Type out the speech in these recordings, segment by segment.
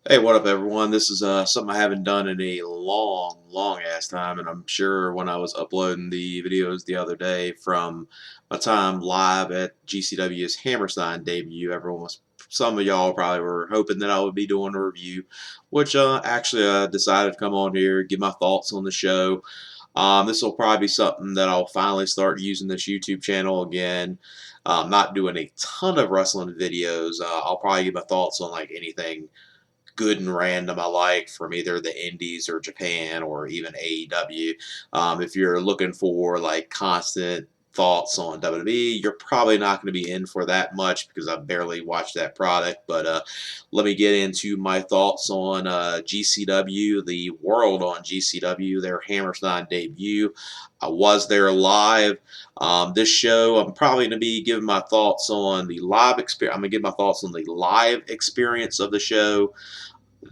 Hey, what up, everyone? This is something I haven't done in a long ass time, and I'm sure when I was uploading the videos the other day from my time live at GCW's Hammerstein debut, some of y'all probably were hoping that I would be doing a review, which actually I decided to come on here, give my thoughts on the show. This will probably be something that I'll finally start using this YouTube channel again. Not doing a ton of wrestling videos. I'll probably give my thoughts on like anything good and random I like from either the Indies or Japan or even AEW. If you're looking for like constant thoughts on WWE, you're probably not going to be in for that much because I barely watched that product. But let me get into my thoughts on GCW, the World on GCW, their Hammerstein debut. I was there live. This show, I'm probably going to be giving my thoughts on the live experience. I'm going to give my thoughts on the live experience of the show,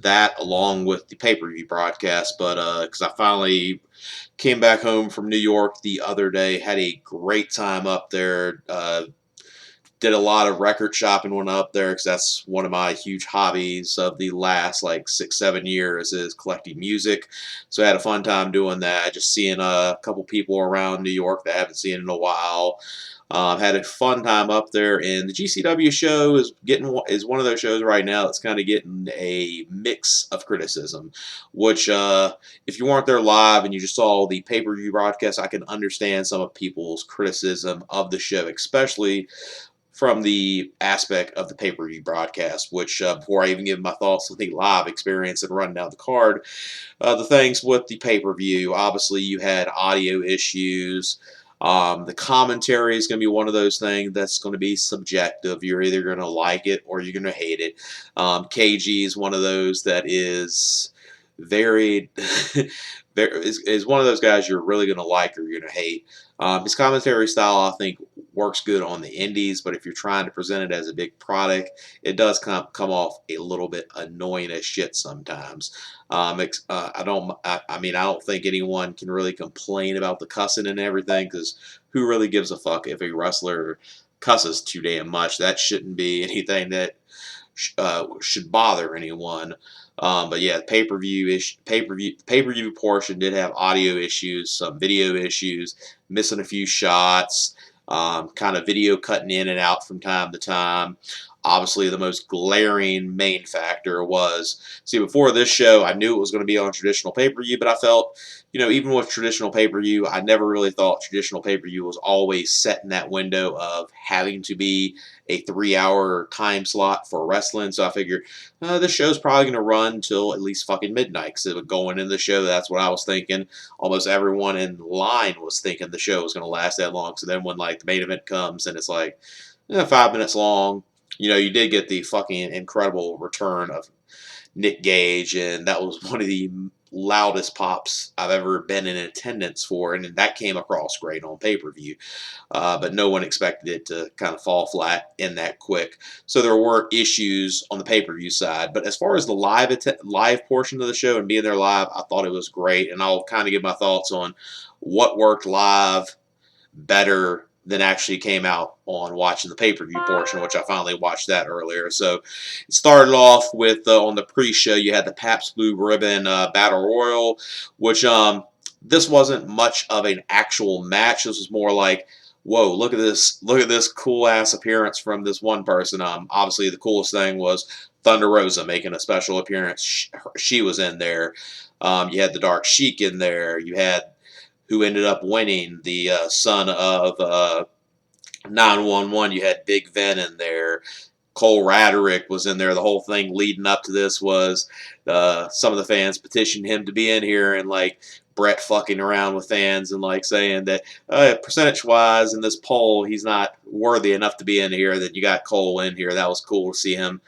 that along with the pay-per-view broadcast. But because I finally came back home from New York the other day, had a great time up there. Did a lot of record shopping when up there because that's one of my huge hobbies of the last like 6-7 years is collecting music. So I had a fun time doing that. Just seeing a couple people around New York that I haven't seen in a while. Had a fun time up there, and the GCW show is one of those shows right now that's kind of getting a mix of criticism. Which, if you weren't there live and you just saw the pay-per-view broadcast, I can understand some of people's criticism of the show, especially from the aspect of the pay-per-view broadcast. Which, before I even give my thoughts on the live experience and running down the card, the things with the pay-per-view, obviously you had audio issues. The commentary is going to be one of those things that's going to be subjective. You're either going to like it or you're going to hate it. KG is one of those that is very, is one of those guys you're really going to like or you're going to hate. His commentary style, I think, works good on the indies, but if you're trying to present it as a big product, it does come off a little bit annoying as shit sometimes. I don't think anyone can really complain about the cussing and everything because who really gives a fuck if a wrestler cusses too damn much? That shouldn't be anything that should bother anyone. But yeah, pay per view portion did have audio issues, some video issues, missing a few shots, kind of video cutting in and out from time to time. Obviously, the most glaring main factor was, see, before this show, I knew it was going to be on traditional pay per view, but I felt, even with traditional pay per view, I never really thought traditional pay per view was always set in that window of having to be a 3 hour time slot for wrestling. So I figured this show's probably going to run till at least fucking midnight. Because going into the show, that's what I was thinking. Almost everyone in line was thinking the show was going to last that long. So then when like the main event comes and it's like 5 minutes long, you did get the fucking incredible return of Nick Gage, and that was one of the loudest pops I've ever been in attendance for, and that came across great on pay-per-view. But no one expected it to kind of fall flat in that quick. So there were issues on the pay-per-view side. But as far as the live portion of the show and being there live, I thought it was great, and I'll kind of give my thoughts on what worked live better than actually came out on watching the pay-per-view portion, which I finally watched that earlier. So it started off with, on the pre-show, you had the Pabst Blue Ribbon Battle Royal, which this wasn't much of an actual match. This was more like, whoa, look at this cool-ass appearance from this one person. Obviously, the coolest thing was Thunder Rosa making a special appearance. She was in there. You had the Dark Sheik in there. You had who ended up winning, the son of 911. You had Big Ven in there. Cole Raderick was in there. The whole thing leading up to this was some of the fans petitioned him to be in here, and like Brett fucking around with fans and like saying that percentage wise in this poll he's not worthy enough to be in here. That you got Cole in here. That was cool to see him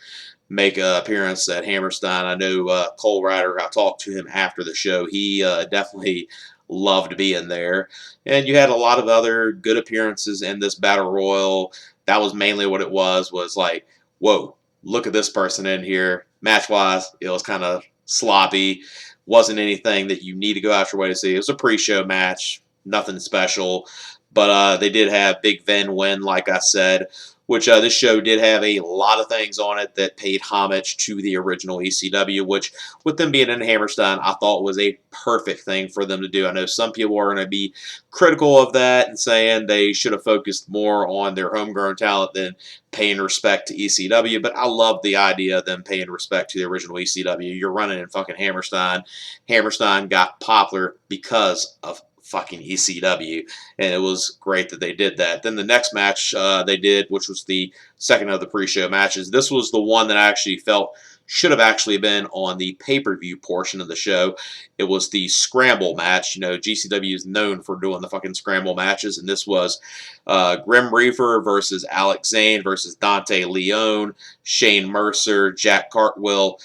make an appearance at Hammerstein. I know Cole Ryder, I talked to him after the show. He definitely loved being there. And you had a lot of other good appearances in this Battle Royal. That was mainly what it was like, whoa, look at this person in here. Match-wise, it was kind of sloppy. Wasn't anything that you need to go out your way to see. It was a pre-show match, nothing special. But they did have Big Ven win, like I said, which this show did have a lot of things on it that paid homage to the original ECW, which, with them being in Hammerstein, I thought was a perfect thing for them to do. I know some people are going to be critical of that and saying they should have focused more on their homegrown talent than paying respect to ECW, but I love the idea of them paying respect to the original ECW. You're running in fucking Hammerstein. Hammerstein got popular because of fucking ECW, and it was great that they did that. Then the next match they did, which was the second of the pre-show matches, this was the one that I actually felt should have actually been on the pay-per-view portion of the show. It was the Scramble match. You know, GCW is known for doing the fucking Scramble matches, and this was Reefer versus Zayne versus Dante Leone, Shane Mercer, Jack Cartwheel,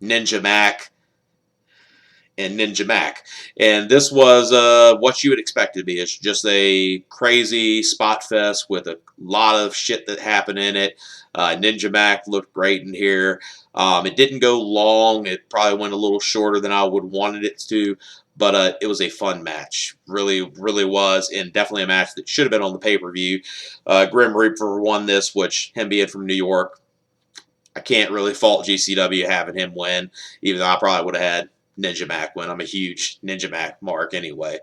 Ninja Mack, and Ninja Mack. And this was what you would expect it to be. It's just a crazy spot fest with a lot of shit that happened in it. Ninja Mack looked great in here. It didn't go long. It probably went a little shorter than I would wanted it to, but it was a fun match. Really, really was, and definitely a match that should have been on the pay-per-view. Grim Reaper won this, which, him being from New York, I can't really fault GCW having him win, even though I probably would have had Ninja Mack win. I'm a huge Ninja Mack mark anyway.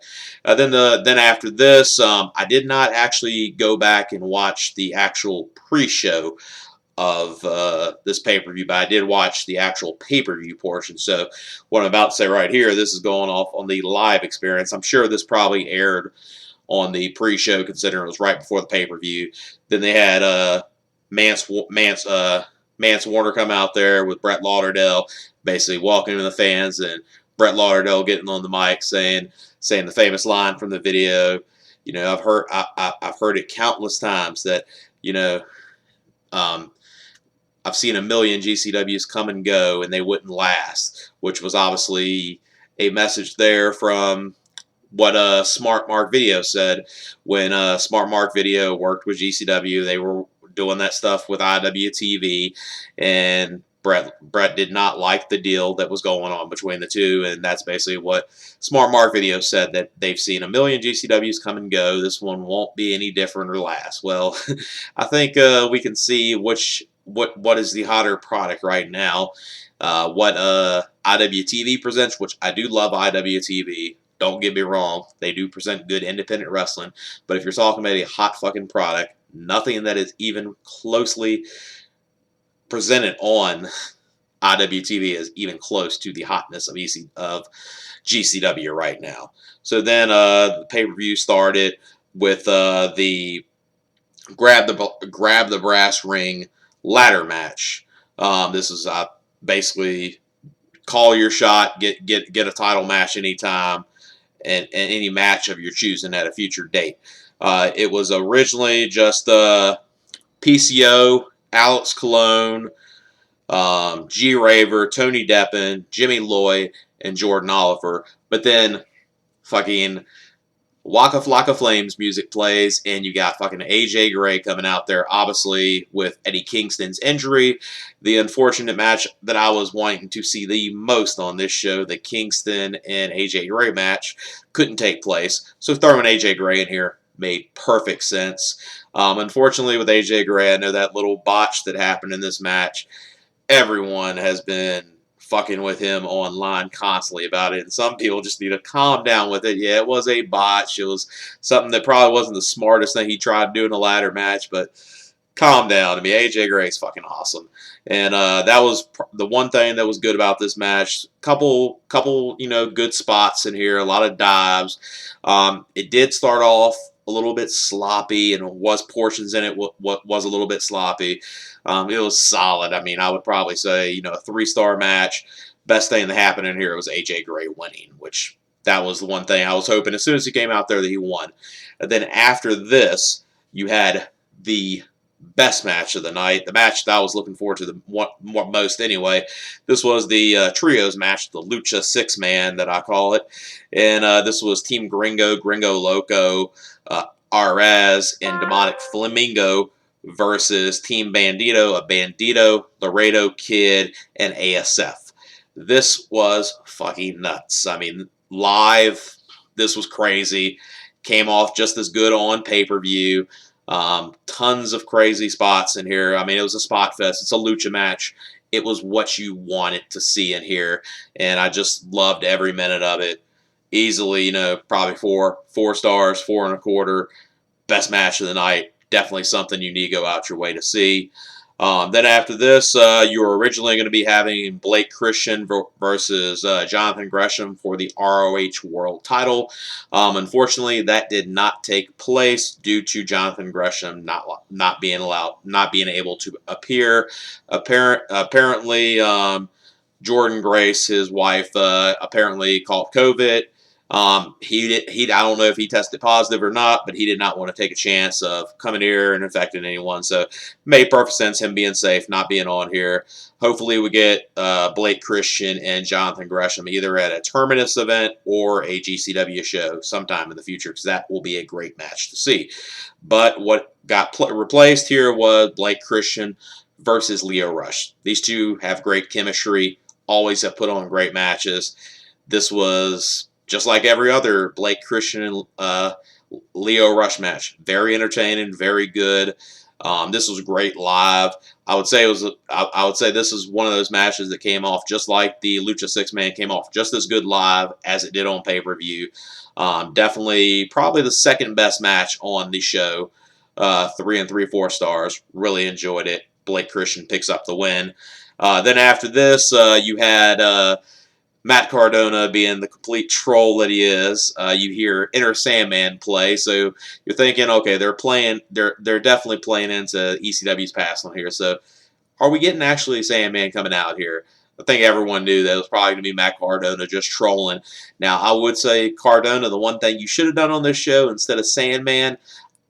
Then after this, I did not actually go back and watch the actual pre-show of this pay-per-view, but I did watch the actual pay-per-view portion. So what I'm about to say right here, this is going off on the live experience. I'm sure this probably aired on the pre-show, considering it was right before the pay-per-view. Then they had Mance Warner come out there with Brett Lauderdale, basically walking to the fans, and Brett Lauderdale getting on the mic saying the famous line from the video. You know, I've heard it countless times that, you know, I've seen a million GCWs come and go, and they wouldn't last, which was obviously a message there from what Smart Mark Video said when Smart Mark Video worked with GCW. They were doing that stuff with IWTV, and Brett did not like the deal that was going on between the two, and that's basically what Smart Mark Video said, that they've seen a million GCWs come and go. This one won't be any different or last. Well, I think we can see what is the hotter product right now. What IWTV presents, which I do love IWTV. Don't get me wrong, they do present good independent wrestling, but if you're talking about a hot fucking product, nothing that is even closely presented on IWTV is even close to the hotness of GCW right now. So then the pay-per-view started with the grab the brass ring ladder match. This is basically call your shot, get a title match anytime, and any match of your choosing at a future date. It was originally just PCO, Alex Colon, G-Raver, Tony Deppen, Jimmy Lloyd, and Jordan Oliver. But then fucking Waka Flocka Flames music plays, and you got fucking AJ Gray coming out there, obviously with Eddie Kingston's injury. The unfortunate match that I was wanting to see the most on this show, the Kingston and AJ Gray match, couldn't take place. So throwing AJ Gray in here made perfect sense. Unfortunately, with AJ Gray, I know that little botch that happened in this match, everyone has been fucking with him online constantly about it, and some people just need to calm down with it. Yeah, it was a botch. It was something that probably wasn't the smartest thing he tried to do in a ladder match, but calm down. I mean, AJ Gray's fucking awesome, and that was the one thing that was good about this match. Couple, you know, good spots in here, a lot of dives. It did start off a little bit sloppy, and was portions in it what was a little bit sloppy. It was solid. I mean, I would probably say, you know, a 3-star match. Best thing that happened in here was AJ Gray winning, which that was the one thing I was hoping as soon as he came out there that he won. And then after this, you had the best match of the night, the match that I was looking forward to the most anyway. This was the trios match, the Lucha 6-man that I call it. And this was Team Gringo, Loco, Arez, and Demonic Flamingo versus Team Bandido, a Bandido, Laredo Kid, and ASF. This was fucking nuts. I mean, live, this was crazy. Came off just as good on pay-per-view. Tons of crazy spots in here. I mean, it was a spot fest. It's a lucha match. It was what you wanted to see in here, and I just loved every minute of it. Easily, probably four stars, 4.25. Best match of the night. Definitely something you need to go out your way to see. Then after this, you were originally going to be having Blake Christian versus Jonathan Gresham for the ROH World Title. Unfortunately, that did not take place due to Jonathan Gresham not being able to appear. Apparently, Jordan Grace, his wife, apparently caught COVID. I don't know if he tested positive or not, but he did not want to take a chance of coming here and infecting anyone. So made perfect sense him being safe, not being on here. Hopefully we get Blake Christian and Jonathan Gresham either at a Terminus event or a GCW show sometime in the future, because that will be a great match to see. But what got replaced here was Blake Christian versus Lio Rush. These two have great chemistry, always have put on great matches. This was just like every other Blake Christian and Lio Rush match. Very entertaining, very good. This was great live. I would say this is one of those matches that came off just like the Lucha 6-Man came off just as good live as it did on pay-per-view. Definitely probably the second best match on the show. 3 and 3/4 stars. Really enjoyed it. Blake Christian picks up the win. Then after this, you had Matt Cardona, being the complete troll that he is. You hear Inner Sandman play, so you're thinking, okay, they're definitely playing into ECW's past on here. So are we getting actually Sandman coming out here? I think everyone knew that it was probably going to be Matt Cardona just trolling. Now, I would say, Cardona, the one thing you should have done on this show instead of Sandman,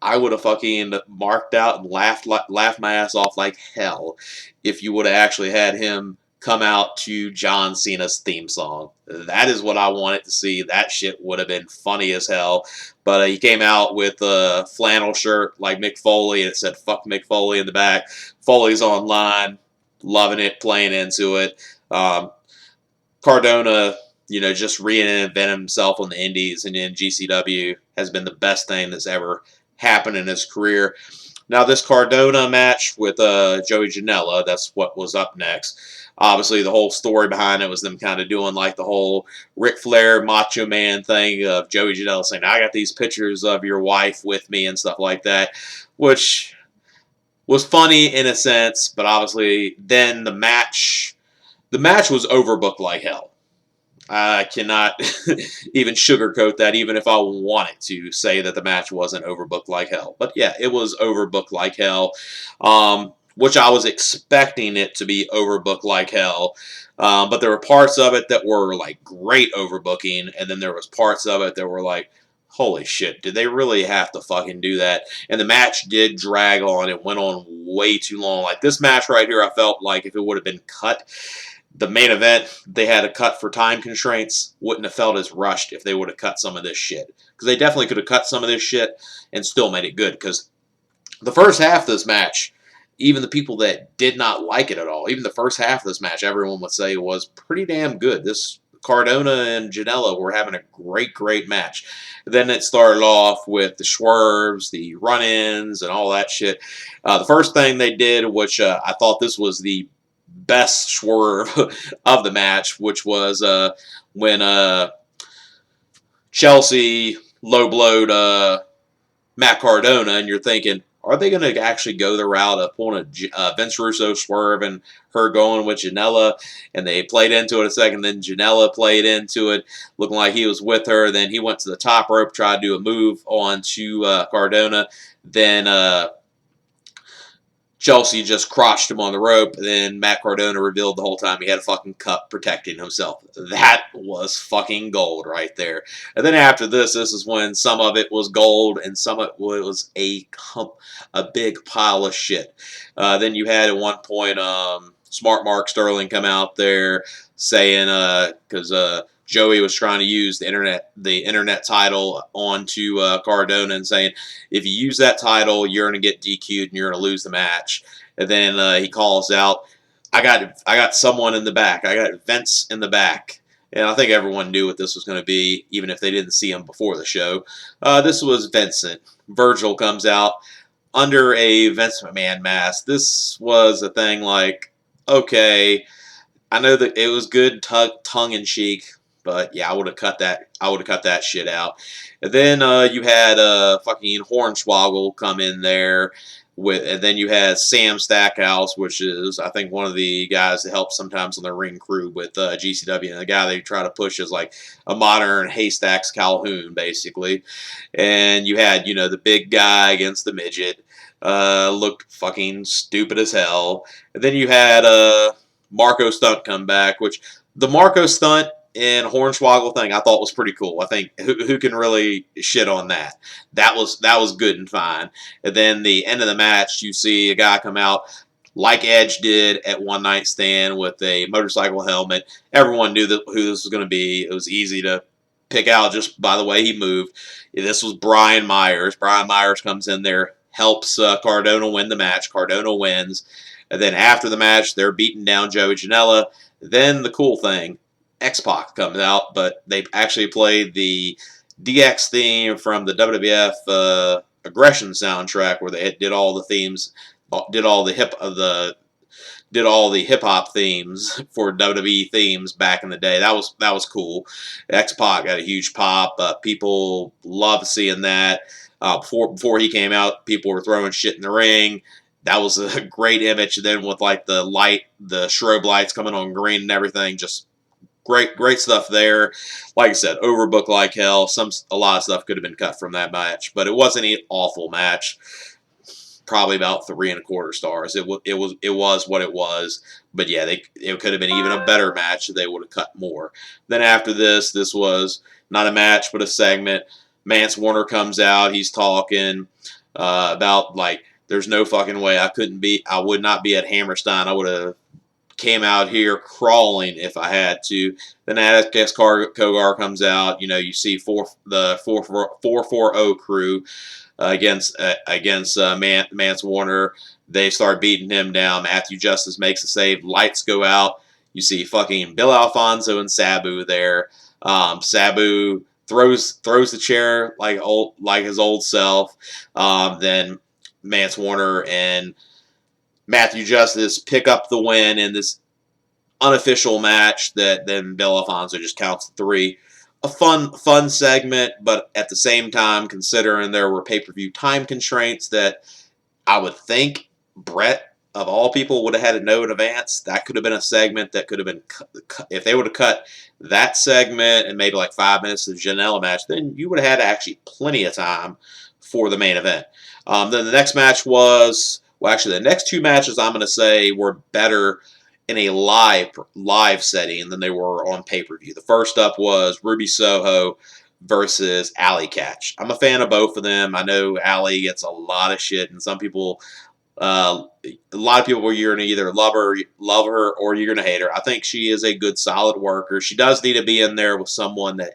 I would have fucking marked out and laughed my ass off like hell if you would have actually had him come out to John Cena's theme song. That is what I wanted to see. That shit would have been funny as hell. But he came out with a flannel shirt like Mick Foley, and it said "fuck Mick Foley" in the back. Foley's online, loving it, playing into it. Cardona, just reinventing himself on the indies and in GCW has been the best thing that's ever happened in his career. Now, this Cardona match with Joey Janela, that's what was up next. Obviously, the whole story behind it was them kind of doing like the whole Ric Flair Macho Man thing of Joey Janela saying, I got these pictures of your wife with me and stuff like that, which was funny in a sense, but obviously then the match was overbooked like hell. I cannot even sugarcoat that, even if I wanted to say that the match wasn't overbooked like hell. But yeah, it was overbooked like hell, which I was expecting it to be overbooked like hell. But there were parts of it that were like great overbooking, and then there was parts of it that were like, holy shit, did they really have to fucking do that? And the match did drag on. It went on way too long. Like this match right here, I felt like if it would have been cut, the main event, they had a cut for time constraints, wouldn't have felt as rushed if they would have cut some of this shit. Because they definitely could have cut some of this shit and still made it good. Because the first half of this match, even the people that did not like it at all, even the first half of this match, everyone would say was pretty damn good. This Cardona and Janela were having a great, great match. Then it started off with the swerves, the run-ins, and all that shit. The first thing they did, which I thought this was the best swerve of the match, which was when Chelsea low-blowed Matt Cardona, and you're thinking, are they going to actually go the route of pulling a Vince Russo swerve and her going with Janela? And they played into it a second, then Janela played into it, looking like he was with her. Then he went to the top rope, tried to do a move on to Cardona. Then Chelsea just crotched him on the rope, and then Matt Cardona revealed the whole time he had a fucking cup protecting himself. That was fucking gold right there. And then after this is when some of it was gold and some of it was a big pile of shit. Then you had at one point Smart Mark Sterling come out there saying, because Joey was trying to use the internet title onto Cardona and saying, if you use that title, you're going to get DQ'd and you're going to lose the match. And then he calls out, I got someone in the back. I got Vince in the back. And I think everyone knew what this was going to be, even if they didn't see him before the show. This was Vincent. Virgil comes out. under a Vince McMahon mask. This was a thing like, okay, I know that it was good tongue in cheek, but yeah, I would have cut that. I would have cut that shit out. And then you had fucking Hornswoggle come in there with, and then you had Sam Stackhouse, which is I think one of the guys that helps sometimes on the ring crew with GCW, and the guy they try to push is like a modern Haystacks Calhoun, basically. And you had the big guy against the midget, looked fucking stupid as hell. And then you had Marco Stunt come back, which the Marco Stunt and Hornswoggle thing I thought was pretty cool. I think who can really shit on that? That was good and fine. And then the end of the match, you see a guy come out like Edge did at One Night Stand with a motorcycle helmet. Everyone knew who this was going to be. It was easy to pick out just by the way he moved. This was Brian Myers. Brian Myers comes in there, helps Cardona win the match. Cardona wins. And then after the match, they're beating down Joey Janela. Then the cool thing, X-Pac comes out, but they actually played the DX theme from the WWF Aggression soundtrack, where they did all the themes, did all the hip hop themes for WWE themes back in the day. That was cool. X-Pac got a huge pop. People loved seeing that. Before he came out, people were throwing shit in the ring. That was a great image. Then with like the strobe lights coming on green and everything, just great stuff there. Like I said, overbooked like hell. A lot of stuff could have been cut from that match, but it wasn't an awful match. Probably about 3.25 stars. It was what it was. But yeah, it could have been even a better match if they would have cut more. Then after this was not a match but a segment. Mance Warner comes out. He's talking about like, there's no fucking way I would not be at Hammerstein. I would have came out here crawling if I had to. Then Atticus Kogar comes out. You see the 440 crew against Mance Warner. They start beating him down. Matthew Justice makes a save. Lights go out. You see fucking Bill Alfonso and Sabu there. Sabu throws the chair like his old self. Then Mance Warner and Matthew Justice pick up the win in this unofficial match that then Bill Alfonso just counts 3. A fun segment, but at the same time, considering there were pay-per-view time constraints that I would think Brett, of all people, would have had to know in advance. That could have been a segment that could have been if they would have cut that segment and maybe like 5 minutes of the Janela match, then you would have had actually plenty of time for the main event. Then the next match was, well, actually, the next 2 matches I'm going to say were better in a live setting than they were on pay-per-view. The first up was Ruby Soho versus Allie Katch. I'm a fan of both of them. I know Allie gets a lot of shit, and some people, a lot of people, you're going to either love her, or you're going to hate her. I think she is a good, solid worker. She does need to be in there with someone that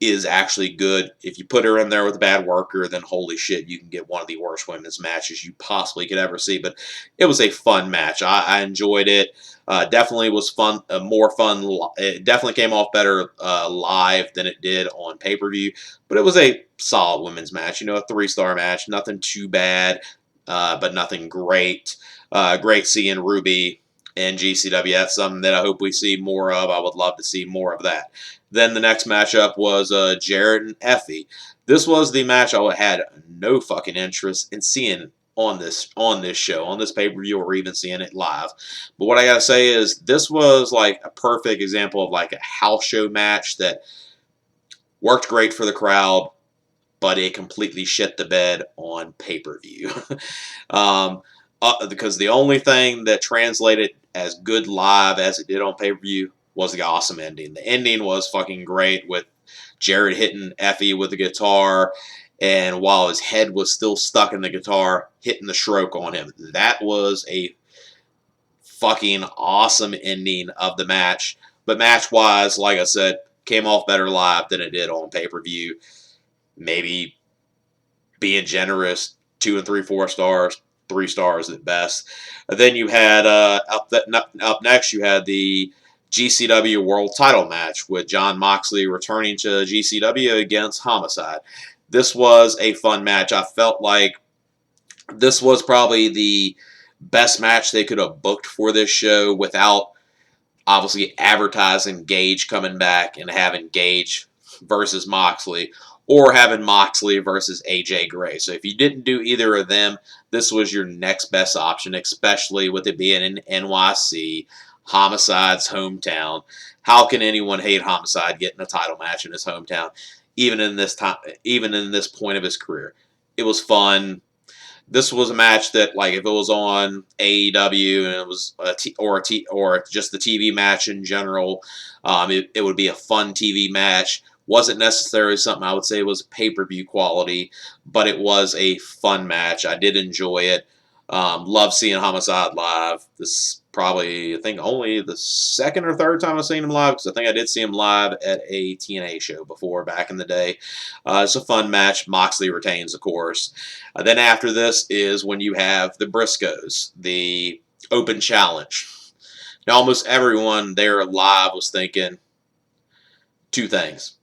is actually good. If you put her in there with a bad worker, then holy shit, you can get one of the worst women's matches you possibly could ever see. But it was a fun match. I enjoyed it. Definitely was fun. More fun. It definitely came off better live than it did on pay-per-view. But it was a solid women's match. A 3-star match. Nothing too bad, but nothing great. Great seeing Ruby in GCW. That's something that I hope we see more of. I would love to see more of that. Then the next matchup was Jarrett and Effy. This was the match I had no fucking interest in seeing on this show, on this pay-per-view, or even seeing it live. But what I gotta say is, this was like a perfect example of like a house show match that worked great for the crowd, but it completely shit the bed on pay-per-view. Because the only thing that translated as good live as it did on pay-per-view was the awesome ending. The ending was fucking great, with Jarrett hitting Effy with the guitar, and while his head was still stuck in the guitar, hitting the stroke on him. That was a fucking awesome ending of the match. But match-wise, like I said, came off better live than it did on pay-per-view. Maybe being generous, 2 3/4 stars, 3 stars at best. Then you had up next, you had the GCW World Title match with Jon Moxley returning to GCW against Homicide. This was a fun match. I felt like This was probably the best match they could have booked for this show without obviously advertising Gage coming back and having Gage versus Moxley, or having Moxley versus AJ Gray. So if you didn't do either of them, this was your next best option, especially with it being in NYC, Homicide's hometown. How can anyone hate Homicide getting a title match in his hometown, even in this time, even in this point of his career? It was fun. This was a match that, like, if it was on AEW and it was or just the TV match in general, it would be a fun TV match. Wasn't necessarily something I would say was pay-per-view quality, but it was a fun match. I did enjoy it. Love seeing Homicide live. This is probably, I think, only the second or third time I've seen him live, because I think I did see him live at a TNA show before back in the day. It's a fun match. Moxley retains, of course. Then after this is when you have the Briscoes, the open challenge. Now, almost everyone there live was thinking two things.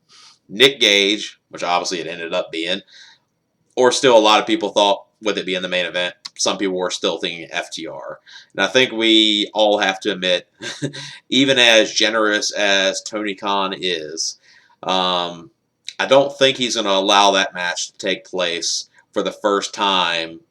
Nick Gage, which obviously it ended up being, or still a lot of people thought with it being the main event, some people were still thinking FTR. And I think we all have to admit, even as generous as Tony Khan is, I don't think he's going to allow that match to take place for the first time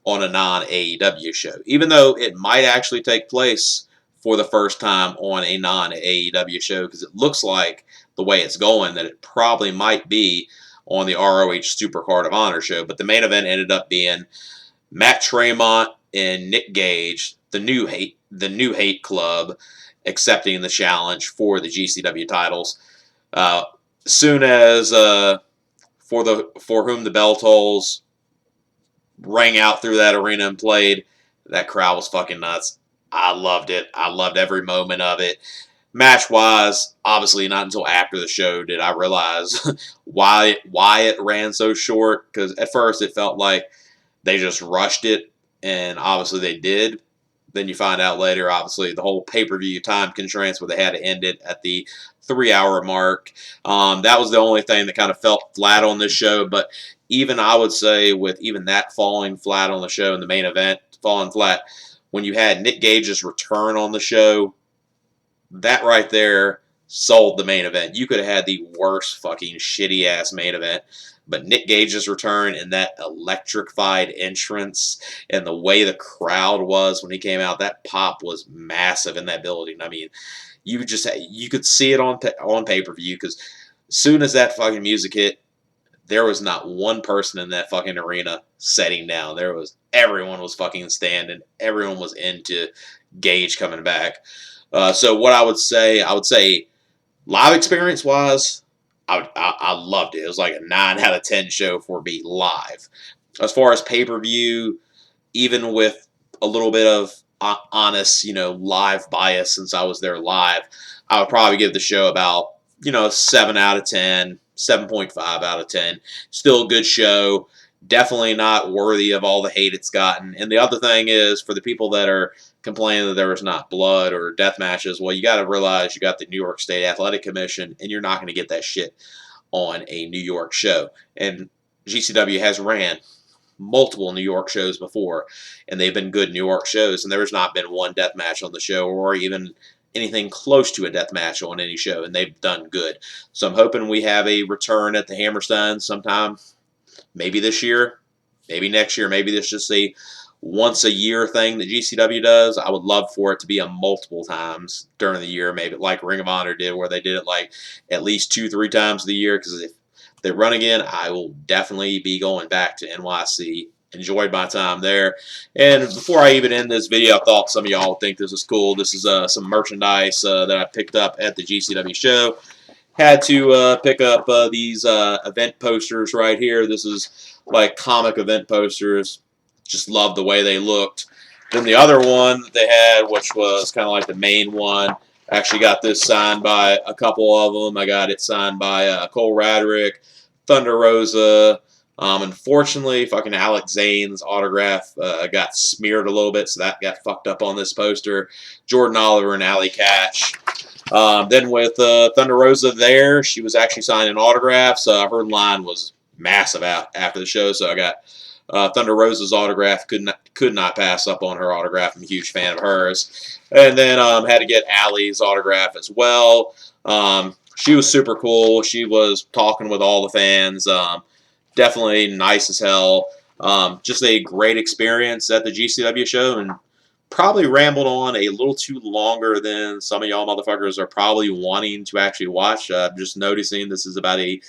on a non-AEW show. Even though it might actually take place for the first time on a non-AEW show, because it looks like the way it's going that it probably might be on the ROH Supercard of Honor show. But the main event ended up being Matt Tremont and Nick Gage, the new hate club, accepting the challenge for the GCW titles. Soon as for whom the bell tolls rang out through that arena and played, that crowd was fucking nuts. I loved it. I loved every moment of it. Match-wise, obviously not until after the show did I realize why it ran so short, because at first it felt like they just rushed it, and obviously they did. Then you find out later, obviously, the whole pay-per-view time constraints where they had to end it at the 3-hour mark. That was the only thing that kind of felt flat on this show, but even I would say with even that falling flat on the show and the main event falling flat, when you had Nick Gage's return on the show, that right there sold the main event. You could have had the worst fucking shitty-ass main event, but Nick Gage's return and that electrified entrance and the way the crowd was when he came out, that pop was massive in that building. I mean, you could see it on pay-per-view, because as soon as that fucking music hit, there was not one person in that fucking arena sitting down. Everyone was fucking standing. Everyone was into Gage coming back. So what I would say live experience-wise, I loved it. It was like a 9 out of 10 show for me live. As far as pay-per-view, even with a little bit of honest, live bias since I was there live, I would probably give the show about, 7 out of 10, 7.5 out of 10. Still a good show. Definitely not worthy of all the hate it's gotten. And the other thing is, for the people that are complaining that there was not blood or death matches, well, you got to realize you got the New York State Athletic Commission, and you're not going to get that shit on a New York show. And GCW has ran multiple New York shows before, and they've been good New York shows, and there's not been one death match on the show or even anything close to a death match on any show, and they've done good. So I'm hoping we have a return at the Hammerstein sometime, maybe this year, maybe next year, maybe this is just a once-a-year thing that GCW does. I would love for it to be a multiple times during the year, maybe like Ring of Honor did, where they did it like at least 2-3 times of the year, because if they run again, I will definitely be going back to NYC. Enjoyed my time there. And before I even end this video, I thought some of y'all would think this is cool. This is some merchandise that I picked up at the GCW show. Had to pick up these event posters right here. This is like comic event posters. Just love the way they looked. Then the other one that they had, which was kind of like the main one, actually got this signed by a couple of them. I got it signed by Cole Radrick, Thunder Rosa. Unfortunately, fucking Alex Zayne's autograph got smeared a little bit, so that got fucked up on this poster. Jordan Oliver and Allie Katch. Then with Thunder Rosa there, she was actually signing autographs. Her line was massive out after the show, so I got Thunder Rosa's autograph, could not pass up on her autograph. I'm a huge fan of hers. And then had to get Allie's autograph as well. She was super cool. She was talking with all the fans. Definitely nice as hell. Just a great experience at the GCW show, and probably rambled on a little too longer than some of y'all motherfuckers are probably wanting to actually watch. Just noticing this is about a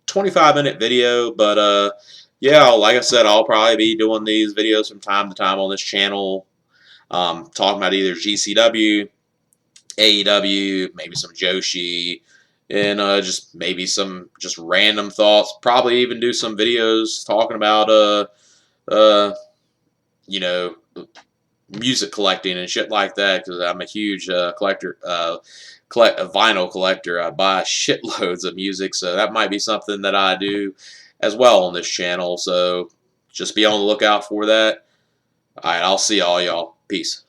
25-minute video, but yeah, like I said, I'll probably be doing these videos from time to time on this channel, talking about either GCW, AEW, maybe some Joshi, and just maybe some just random thoughts. Probably even do some videos talking about you know, music collecting and shit like that, because I'm a huge collector, vinyl collector. I buy shitloads of music, so that might be something that I do as well on this channel. So just be on the lookout for that. All right, I'll see all y'all. Peace.